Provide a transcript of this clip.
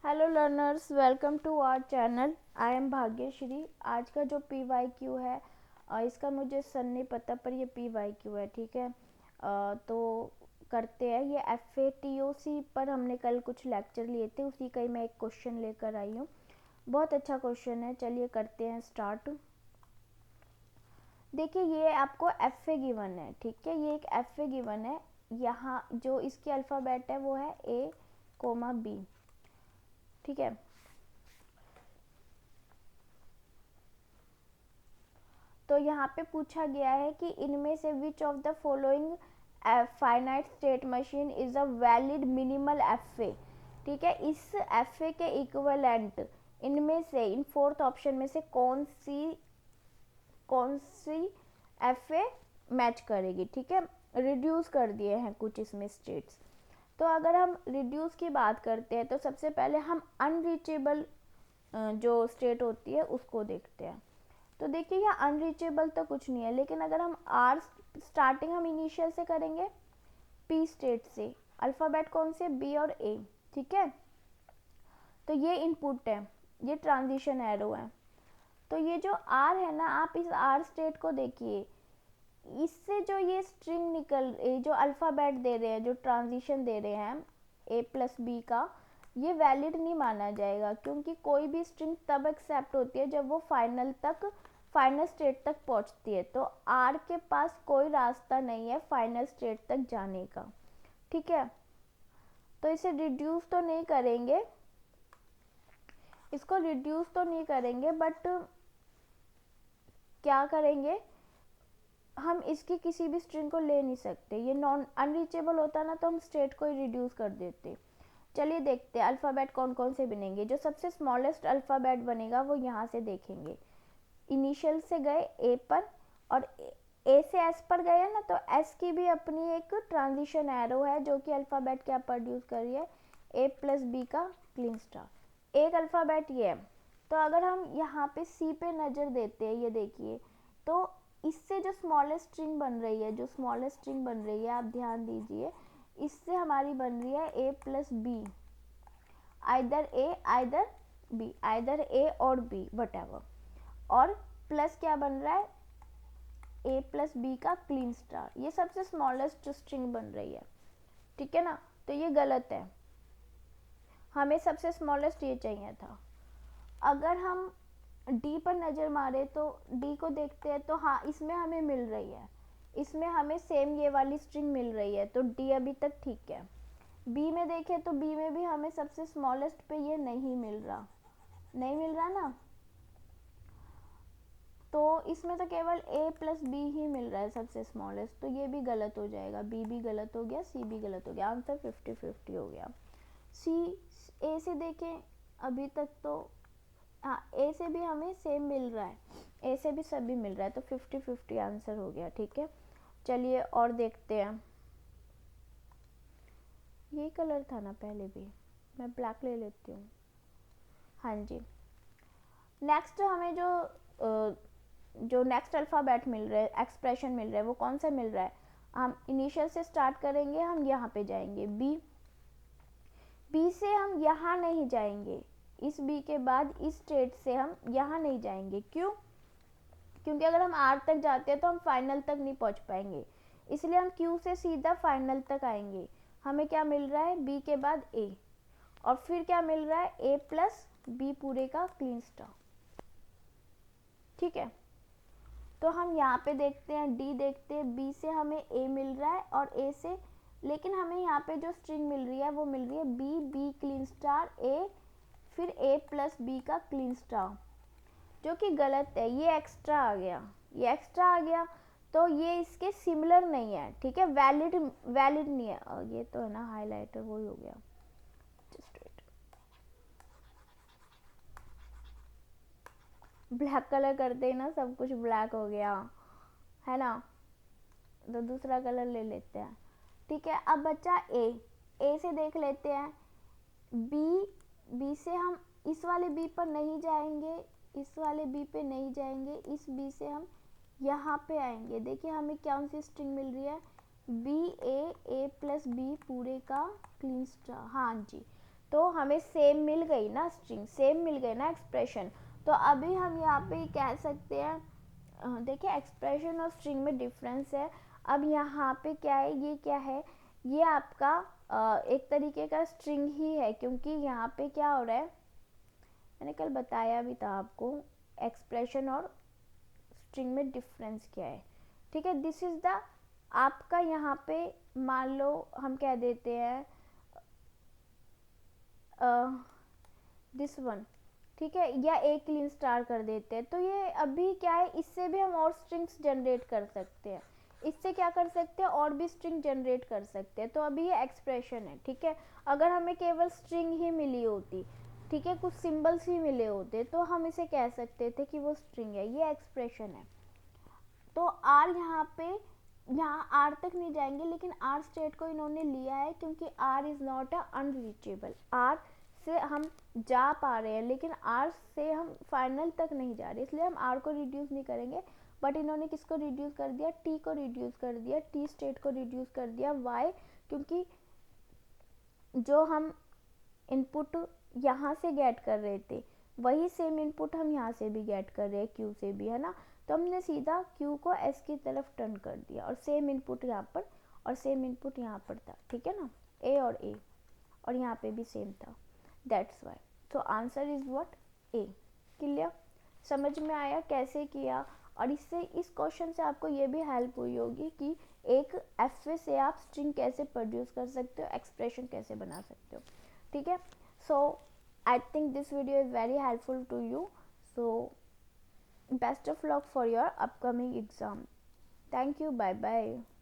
Hello learners, welcome to our channel. I am Bhagyashree. आज का जो PYQ है इसका मुझे सन नहीं पता, पर ये PYQ है, ठीक है। तो करते हैं। ये FATOC पर हमने कल कुछ लेक्चर लिए थे, उसी का ही मैं एक क्वेश्चन लेकर आई हूँ। बहुत अच्छा क्वेश्चन है, चलिए करते हैं स्टार्ट। देखिए, ये आपको FA गिवन है, ठीक है। ये एक FA गिवन है। यहाँ जो इसकी अल्फ़ाबेट है वो है A, B, ठीक है। तो यहाँ पे पूछा गया है कि इनमें से which of the following finite state machine is a valid minimal FA, ठीक है। इस FA के इक्विवेलेंट इनमें से, इन फोर्थ ऑप्शन में से कौन सी FA मैच करेगी, ठीक है। रिड्यूस कर दिए हैं कुछ इसमें स्टेट्स। तो अगर हम रिड्यूस की बात करते हैं तो सबसे पहले हम अनरीचेबल जो स्टेट होती है उसको देखते हैं। तो देखिए, यहाँ अनरीचेबल तो कुछ नहीं है, लेकिन अगर हम स्टार्टिंग हम इनिशियल से करेंगे, P स्टेट से। अल्फ़ाबेट कौन से, B और A, ठीक है। तो ये इनपुट है, ये ट्रांजिशन एरो है। तो ये जो R है ना, आप इस R स्टेट को देखिए। इससे जो ये स्ट्रिंग जो अल्फ़ाबेट दे रहे हैं, जो ट्रांजिशन दे रहे हैं A+B का, ये वैलिड नहीं माना जाएगा, क्योंकि कोई भी स्ट्रिंग तब एक्सेप्ट होती है जब वो फाइनल स्टेट तक पहुंचती है। तो R के पास कोई रास्ता नहीं है फाइनल स्टेट तक जाने का, ठीक है। तो इसे रिड्यूस तो नहीं करेंगे, इसको रिड्यूस तो नहीं करेंगे, बट क्या करेंगे, हम इसकी किसी भी स्ट्रिंग को ले नहीं सकते। ये नॉन अनरीचेबल होता ना तो हम स्टेट को ही रिड्यूस कर देते। चलिए देखते हैं अल्फ़ाबेट कौन कौन से बनेंगे। जो सबसे स्मॉलेस्ट अल्फ़ाबेट बनेगा वो यहाँ से देखेंगे। इनिशियल से गए A पर, और A से S पर गए ना, तो S की भी अपनी एक ट्रांजिशन एरो है जो कि अल्फ़ाबेट क्या प्रोड्यूस कर रही है, A+B का क्लीन स्टार। एक अल्फ़ाबेट ये है। तो अगर हम यहाँ पे C पे नज़र देते हैं, ये देखिए, तो इससे जो स्मॉलेस्ट स्ट्रिंग बन रही है, आप ध्यान दीजिए, इससे हमारी बन रही है A+B, आइदर A और B, वट। और प्लस क्या बन रहा है, A+B का क्लीन स्टार। ये सबसे स्मॉलेस्ट स्ट्रिंग बन रही है, ठीक है ना। तो ये गलत है, हमें सबसे स्मॉलेस्ट ये चाहिए था। अगर हम D पर नज़र मारे तो D को देखते हैं, तो हाँ, इसमें हमें मिल रही है, इसमें हमें सेम ये वाली स्ट्रिंग मिल रही है, तो D अभी तक ठीक है। B में देखें तो B में भी हमें सबसे स्मॉलेस्ट पे ये नहीं मिल रहा ना, तो इसमें तो केवल A+B ही मिल रहा है सबसे स्मॉलेस्ट, तो ये भी गलत हो जाएगा। B भी गलत हो गया, C भी गलत हो गया, आंसर 50-50 हो गया। A से देखें, अभी तक तो हाँ, A से भी हमें सेम मिल रहा है, A से भी सभी मिल रहा है, तो 50-50 आंसर हो गया, ठीक है। चलिए और देखते हैं। ये कलर था ना पहले भी, मैं ब्लैक ले लेती हूँ। हाँ जी, नेक्स्ट हमें जो नेक्स्ट अल्फ़ाबेट मिल रहा है, एक्सप्रेशन मिल रहा है, वो कौन सा मिल रहा है। हम इनिशियल से स्टार्ट करेंगे, हम यहाँ पे जाएंगे बी से हम यहाँ नहीं जाएंगे, इस B के बाद इस स्टेट से हम यहाँ नहीं जाएंगे। क्यों? क्योंकि अगर हम R तक जाते हैं तो हम फाइनल तक नहीं पहुँच पाएंगे, इसलिए हम Q से सीधा फाइनल तक आएंगे। हमें क्या मिल रहा है, B के बाद A, और फिर क्या मिल रहा है, A+B पूरे का क्लीन स्टार, ठीक है। तो हम यहाँ पे देखते हैं, D देखते हैं, B से हमें A मिल रहा है और A से, लेकिन हमें यहाँ पे जो स्ट्रिंग मिल रही है वो मिल रही है B क्लीन स्टार A, फिर A+B का क्लीन स्टार, जो कि गलत है। ये एक्स्ट्रा आ गया, तो ये इसके सिमिलर नहीं है, ठीक है, वैलिड नहीं है। ये तो है ना हाईलाइटर, वही हो गया। ब्लैक कलर करते ही ना सब कुछ ब्लैक हो गया है ना, तो दूसरा कलर ले लेते हैं, ठीक है। अब बचा ए से देख लेते हैं। बी से हम इस वाले बी पर नहीं जाएंगे, इस वाले बी पे नहीं जाएंगे, इस बी से हम यहाँ पे आएंगे। देखिए हमें कौन सी स्ट्रिंग मिल रही है, B A+B पूरे का क्लीन स्टार, हाँ जी। तो हमें सेम मिल गई ना स्ट्रिंग, सेम मिल गई ना एक्सप्रेशन। तो अभी हम यहाँ पे कह सकते हैं, देखिए एक्सप्रेशन और स्ट्रिंग में डिफरेंस है। अब यहाँ पे क्या है, ये क्या है, ये आपका एक तरीके का स्ट्रिंग ही है, क्योंकि यहाँ पे क्या हो रहा है, मैंने कल बताया भी था आपको एक्सप्रेशन और स्ट्रिंग में डिफरेंस क्या है। ठीक है, दिस इज द आपका यहाँ पे मान लो हम कह देते हैं दिस वन, ठीक है, या एक क्लीन स्टार कर देते हैं। तो ये अभी क्या है, इससे भी हम और स्ट्रिंग्स जनरेट कर सकते हैं, इससे क्या कर सकते हैं, और भी स्ट्रिंग जनरेट कर सकते हैं। तो अभी ये एक्सप्रेशन है, ठीक है। अगर हमें केवल स्ट्रिंग ही मिली होती, ठीक है, कुछ सिंबल्स ही मिले होते, तो हम इसे कह सकते थे कि वो स्ट्रिंग है, ये एक्सप्रेशन है। तो आर यहाँ पे, यहाँ आर तक नहीं जाएंगे, लेकिन आर स्टेट को इन्होंने लिया है क्योंकि R is not a unreachable. R से हम जा पा रहे हैं, लेकिन आर से हम फाइनल तक नहीं जा रहे, इसलिए हम आर को रिड्यूस नहीं करेंगे। बट इन्होंने किसको रिड्यूस कर दिया, टी को रिड्यूस कर दिया, टी स्टेट को रिड्यूस कर दिया। वाई, क्योंकि जो हम इनपुट यहाँ से गेट कर रहे थे, वही सेम इनपुट हम यहाँ से भी गेट कर रहे हैं, क्यू से भी, है ना। तो हमने सीधा क्यू को एस की तरफ टर्न कर दिया, और सेम इनपुट यहाँ पर और सेम इनपुट यहाँ पर था, ठीक है ना, ए और ए, और यहाँ पे भी सेम था, दैट्स वाई। तो answer is what, A. Clear, समझ में आया कैसे किया। और इससे, इस क्वेश्चन से आपको ये भी हेल्प हुई होगी कि एक एफ से आप स्ट्रिंग कैसे प्रोड्यूस कर सकते हो, एक्सप्रेशन कैसे बना सकते हो, ठीक है। So I think this video is very helpful to you. So best of luck for your upcoming exam. Thank you. Bye bye.